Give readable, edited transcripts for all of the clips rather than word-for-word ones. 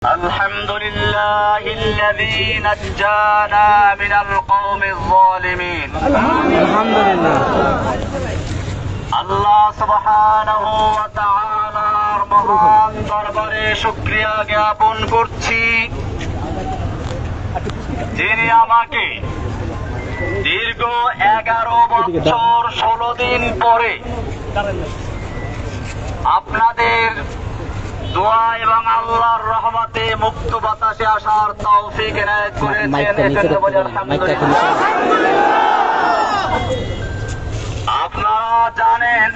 الحمد لله الذي نجانا من القوم الظالمين الحمد لله আল্লাহ সুবহানাহু ওয়া তাআলার মহান দরবারে শুকরিয়া জ্ঞাপন করছি, যিনি আমাকে দীর্ঘ 11 বছর 16 দিন পরে আপনাদের দোয়া এবং আল্লাহর রহমতে মুক্ত বাতাসে আসার তৌফিক এনায়েত করেছেন। এজন্য বলি আলহামদুলিল্লাহ। আপনারা জানেন,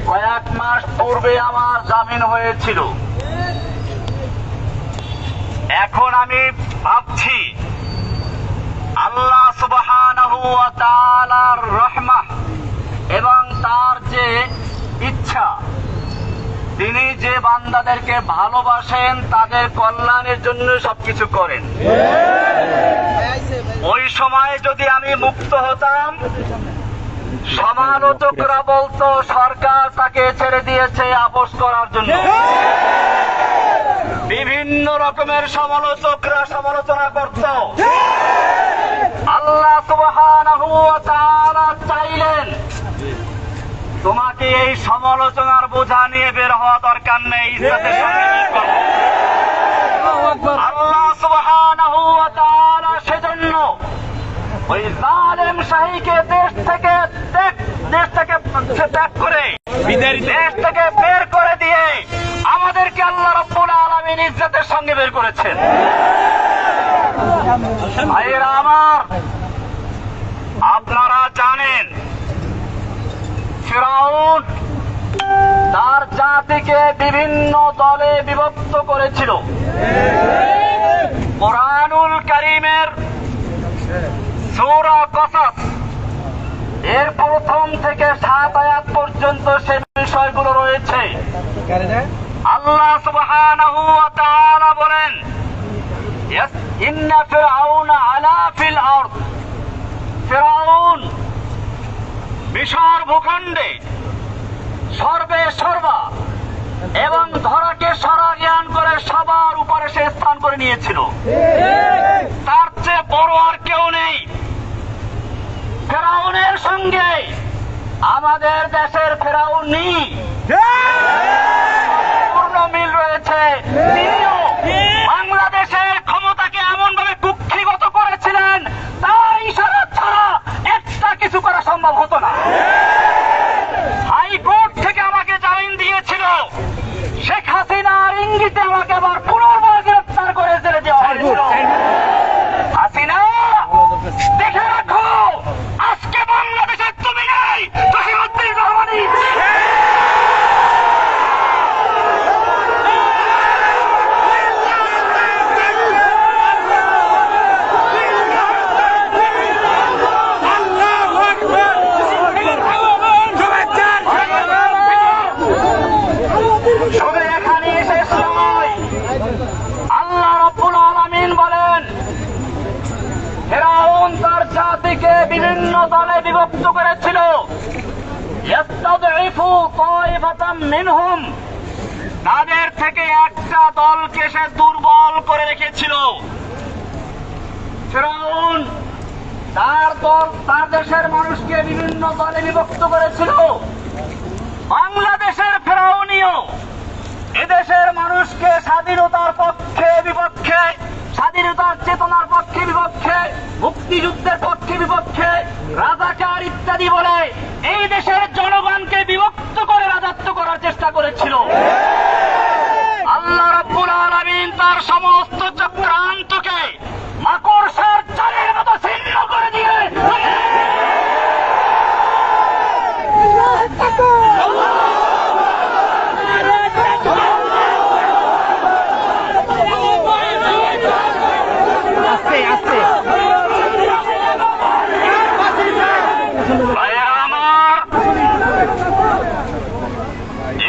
কয়েক মাস পূর্বে আমার জামিন হয়েছিল। এখন আমি ভাবছি আল্লাহ সুবহানাহু ওয়া তাআলার রহমত এবং তার যে ইচ্ছা, তিনি যে বান্দাদেরকে ভালোবাসেন তাদের কল্যাণের জন্য সবকিছু করেন। ওই সময় যদি আমি মুক্ত হতাম, সমালোচকরা বলতো সরকার তাকে ছেড়ে দিয়েছে আপোস করার জন্য। বিভিন্ন রকমের সমালোচকরা সমালোচনা করত। আল্লাহ সুবহানাহু ওয়া তাআলা চাইলেন তোমাকে এই সমালোচনার বোঝা নিয়ে বের হওয়া দরকার নেই, ইজ্জতের সঙ্গে আল্লাহ সুবহানাহু ওয়া তাআলা সেজন্য ওই জালেম শাহীকে দেশ থেকে ত্যাগ করে দেশ থেকে বের করে দিয়ে আমাদেরকে আল্লাহ রাব্বুল আলামিন ইজ্জতের সঙ্গে বের করেছেন। ভাইয়েরা আমার, আপনারা জানেন ফিরআউন তার জাতিকে বিভিন্ন দলে বিভক্ত করেছিল। কুরআনুল কারীমের সূরা কসস এর প্রথম থেকে 7 আয়াত পর্যন্ত সে বিষয়গুলো রয়েছে। আল্লাহ সুবহানাহু ওয়া তাআলা বলেন, ইন্না ফিরআউনা আলা ফিল আরদ, ফিরআউন মিশর ভূখণ্ডে সর্বে সর্বা এবং ধরাকে সরা জ্ঞান করে সবার উপরে সে স্থান করে নিয়েছিল। তার চেয়ে বড় আর কেউ নেই। ফেরাউনের সঙ্গে আমাদের দেশের ফেরাউনি পূর্ণ মিল রয়েছে। তিনিও বাংলাদেশের ক্ষমতাকে এমন ভাবে কুক্ষিগত করেছিলেন, তার ইশারা ছাড়া একটা কিছু করা সম্ভব হতো না। হাইকোর্ট থেকে আমাকে জামিন দিয়েছিল, শেখ হাসিনার ইঙ্গিতে আমাকে আবার পুনর্বার গ্রেফতার করে জেলে দেওয়া হয়েছিল। হাসিনা, দেখে রাখো, আজকে বাংলাদেশের তুমি নেই, জসিমউদ্দিন রহমানি। ফিরআউন তার জাতিকে বিভিন্ন দলে বিভক্ত করেছিল। ইস্তাদঈফু তায়ফাতাম মিনহুম, তাদের থেকে একটা দলকে সে দুর্বল করে রেখেছিল। ফিরআউন তার দেশের মানুষকে বিভিন্ন দলে বিভক্ত করেছিল। বাংলাদেশের ফিরআউনিও এদেশের মানুষকে স্বাধীনতার পক্ষে বিপক্ষে, স্বাধীনতার চেতনার পক্ষে বিপক্ষে, মুক্তিযুদ্ধের পক্ষে বিপক্ষে, রাজাকার ইত্যাদি বলে এই দেশের জনগণকে বিভক্ত করে রাজত্ব করার চেষ্টা করেছিল। আল্লাহ রাব্বুল আলামিন তার সমস্ত চক্রান্তকে মাকড়সার জালের মতো ছিন্ন করে দিয়ে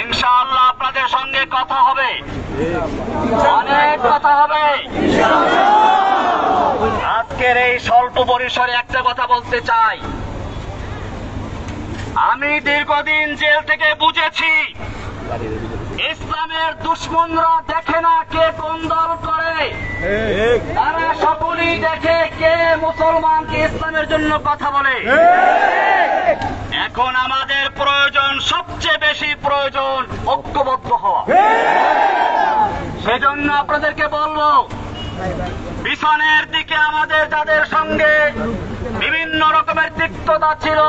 ইনশাআল্লাহ আপনাদের সঙ্গে কথা হবে, অনেক কথা হবে। আজকের এই স্বল্প পরিসরে একটা কথা বলতে চাই। আমি দীর্ঘদিন জেল থেকে বুঝেছি ইসলামের দুশমনরা দেখে না কে কোন দল করে, তারা সকলেই দেখে কে মুসলমানকে ইসলামের জন্য কথা বলে। এখন আমাদের প্রয়োজন, সবচেয়ে বেশি প্রয়োজন ঐক্যবদ্ধ হওয়া। সেজন্য আপনাদেরকে বলবো, পিছনের দিকে আমাদের যাদের সঙ্গে বিভিন্ন রকমের তিক্ততা ছিল,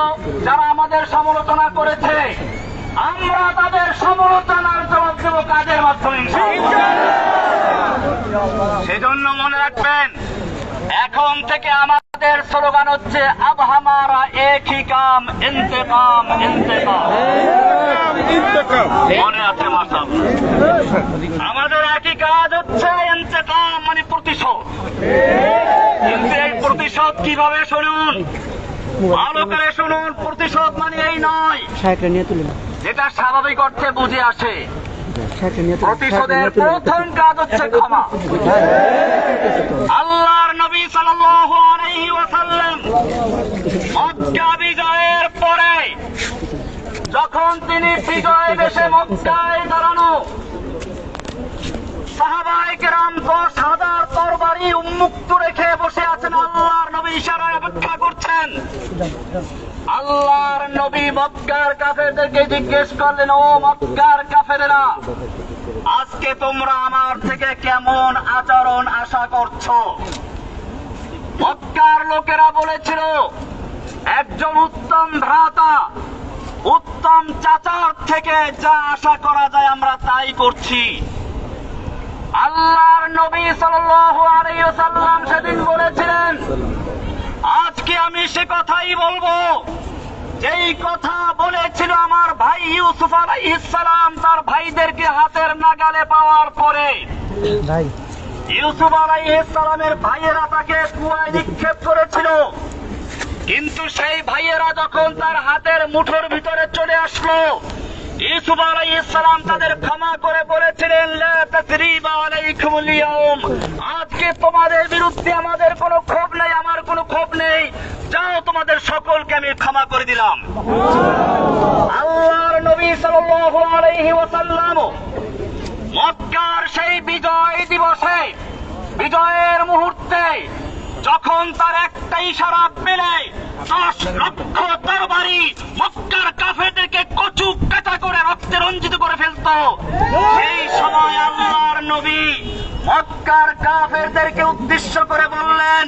যারা আমাদের সমালোচনা করেছে, আমরা তাদের সমালোচনার জবাব দেব কাজের মাধ্যমে। সেজন্য মনে রাখবেন, এখন থেকে আমাদের স্লোগান হচ্ছে আব হামারা এক হি কাম ইন্তেকাম ইন্তেকাম। মনে আছে মাশাআল্লাহ? আমাদের একই কাজ হচ্ছে ইন্তেকাম, মানে প্রতিশোধ। কিন্তু এই প্রতিশোধ কিভাবে শুনুন, ভালো করে শুনুন। প্রতিশোধ মানে এই নয় যেটা স্বাভাবিক অর্থে বুঝে আসে। প্রতিশোধের প্রথম কাজ হচ্ছে ক্ষমা। আল্লাহর নবী সাল্লাল্লাহু আলাইহি ওয়াসাল্লাম মক্কা বিজয়ের পরে যখন তিনি বিজয় বেশে মক্কায় দাঁড়ানো, সাহাবায়ে কেরাম 10,000 তরবারি উন্মুক্ত রেখে বসে আছেন, আল্লাহর নবী ইশারায় অপেক্ষা করছেন। আল্লাহর নবী মক্কার কাফেরদেরকে জিজ্ঞেস করলেন, ও মক্কার কাফেরেরা, আজকে তোমরা আমার থেকে কেমন আচরণ আশা করছো? মক্কার লোকেরা বলেছিল, একজন উত্তম ভ্রাতা, উত্তম চাচার থেকে যা আশা করা যায় আমরা তাই করছি। আল্লাহর নবী সাল্লাল্লাহু আলাইহি ওয়াসাল্লাম সেদিন বলেছিলেন, আজকে আমি সে কথাই বলবো যেই কথা বলেছিল আমার ভাই ইউসুফ আলাইহিস সালাম তার ভাইদেরকে হাতের নাগালে পাওয়ার পরে। ইউসুফ আলাইহিস সালামের ভাইয়েরা তাকে কুয়ায় নিক্ষেপ করেছিল, কিন্তু সেই ভাইয়েরা যখন তার হাতের মুঠোর ভিতরে চলে আসলো, ইউসুফ আলাইহিস সালাম তাদের ক্ষমা করে বলেছিলেন, লা তাসরিবা আলাইকুমুল ইয়াউম, আজকে তোমাদের বিরুদ্ধে আমাদের কোনো ক্ষোভ নেই, আমার কোনো ক্ষোভ নেই, যাও তোমাদের সকলকে আমি ক্ষমা করে দিলাম। আল্লাহর নবী সাল্লাল্লাহু আলাইহি ওয়াসাল্লাম মক্কার সেই বিজয় দিবসে, বিজয়ের মুহূর্তে যখন তার একটা ইশারা পেলে 10 লক্ষ তরবারি মক্কার কাফেরদেরকে কচু কাটা করে রক্তে রঞ্জিত করে ফেলত, সেই সময় আল্লাহর নবী মক্কার কাফেরদেরকে উদ্দেশ্য করে বললেন,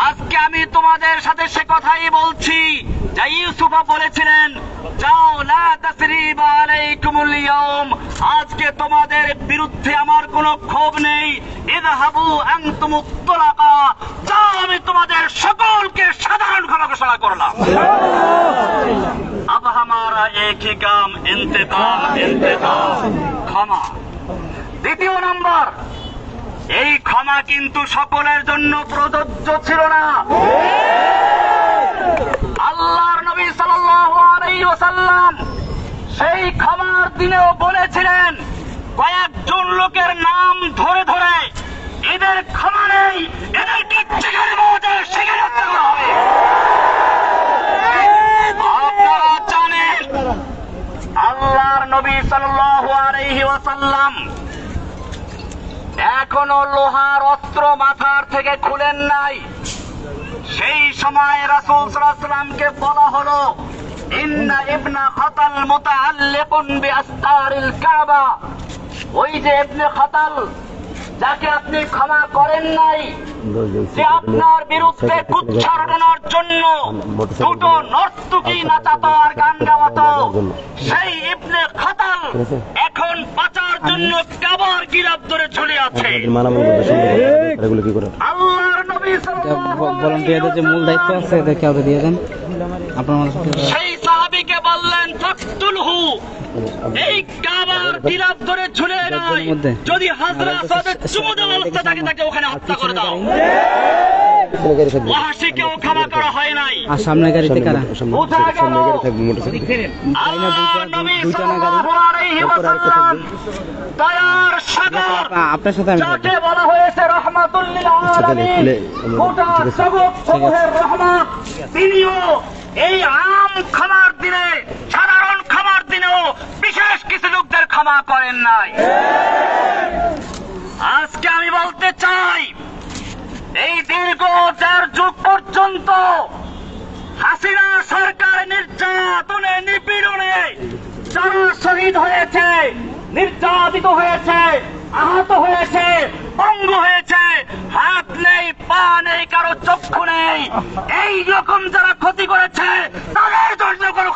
আজকে আমি তোমাদের সাথে সে কথাই বলছি যা ইউসুফ বলেছিলেন, যাও, লা তাসরিবা আলাইকুমুল ইয়াউম, আজকে তোমাদের বিরুদ্ধে আমার কোনো ক্ষোভ নেই, ইযহাবু আনতুমুত তুলাকা, যাও, আমি তোমাদের সকলকে সাধারণ ক্ষমা ঘোষণা করলাম। আব হামারা এক হি কাম ইন্তেকাম ইন্তেকাম, ক্ষমা। দ্বিতীয় নম্বর, এই ক্ষমা কিন্তু সকলের জন্য প্রযোজ্য ছিল না। আল্লাহর নবী সাল্লাল্লাহু আলাইহি ওয়াসাল্লাম সেই ক্ষমার দিনেও বলেছিলেন, কয়েকজন লোকের নাম ধরে ধরে, এদের ক্ষমা নেই, এদেরকে যেখানে পাওয়া যায় সেখানে হত্যা করা হবে। আপনারা জানেন, আল্লাহর নবী সাল্লাল্লাহু আলাইহি ওয়াসাল্লাম এখনো লোহার অস্ত্র মাথার থেকে খুলেন নাই। সেই সময় রাসূল সাল্লাল্লাহু আলাইহি ওয়াসাল্লামকে বলা হলো, ইন্না ইবনা খাতাল মুতাআল্লিকুন বিআসতারিল কাবা, ওই যে ইবনে খাতাল যাকে আপনি ক্ষমা করেন নাই, যে আপনার বিরুদ্ধে কুচ্ছারণার জন্য দুটো নর্তকী নাচাতো আর গান গাওয়াতো, সেই ইবনে খাতাল এখন বাঁচার জন্য কাবার গিরাফ ধরে ঝুলে আছে। আল্লাহর নবী ভলান্টিয়ারদের যে মূল দায়িত্ব আছে এদেরকে আগে দিয়ে দেন। আপনার সেই সাহাবীকে বললেন, ফাকতুলহু, এই কাবার গিরাফ ধরে ঝুলে নাই, যদি হাজরা আসাদের চুমু দেওয়া অবস্থা থাকে তাকে ওখানে হত্যা করে দাও। ওয়াহশীকেও ক্ষমা করা হয় নাই। আর সামনে গাড়িতে কারা? বোঝা গেল আল্লাহর নবী সাল্লাল্লাহু আলাইহি ওয়াসাল্লাম দয়ার সাগর, আপনার সাথে যাকে বলা হয়েছে রাহমাতুল লিল আলামিন, গোটা জগৎ সমূহের রহমত, তিনিও এই আম ক্ষমার দিনে, সাধারণ ক্ষমার দিনে দিনেও বিশেষ কিছু লোকদের ক্ষমা করেন নাই। আজকে আমি বলতে চাই, এই দীর্ঘ 4 যুগ পর্যন্ত হাসিনা সরকার নির্যাতনে নিপীড়নে যারা শহীদ হয়েছে, নির্যাতিত হয়েছে, আহত হয়েছে, পঙ্গু হয়েছে, হাত নেই, পা নেই, কারো চক্ষু নেই, এই রকম যারা ক্ষতি করেছে তাদের জন্য কোনো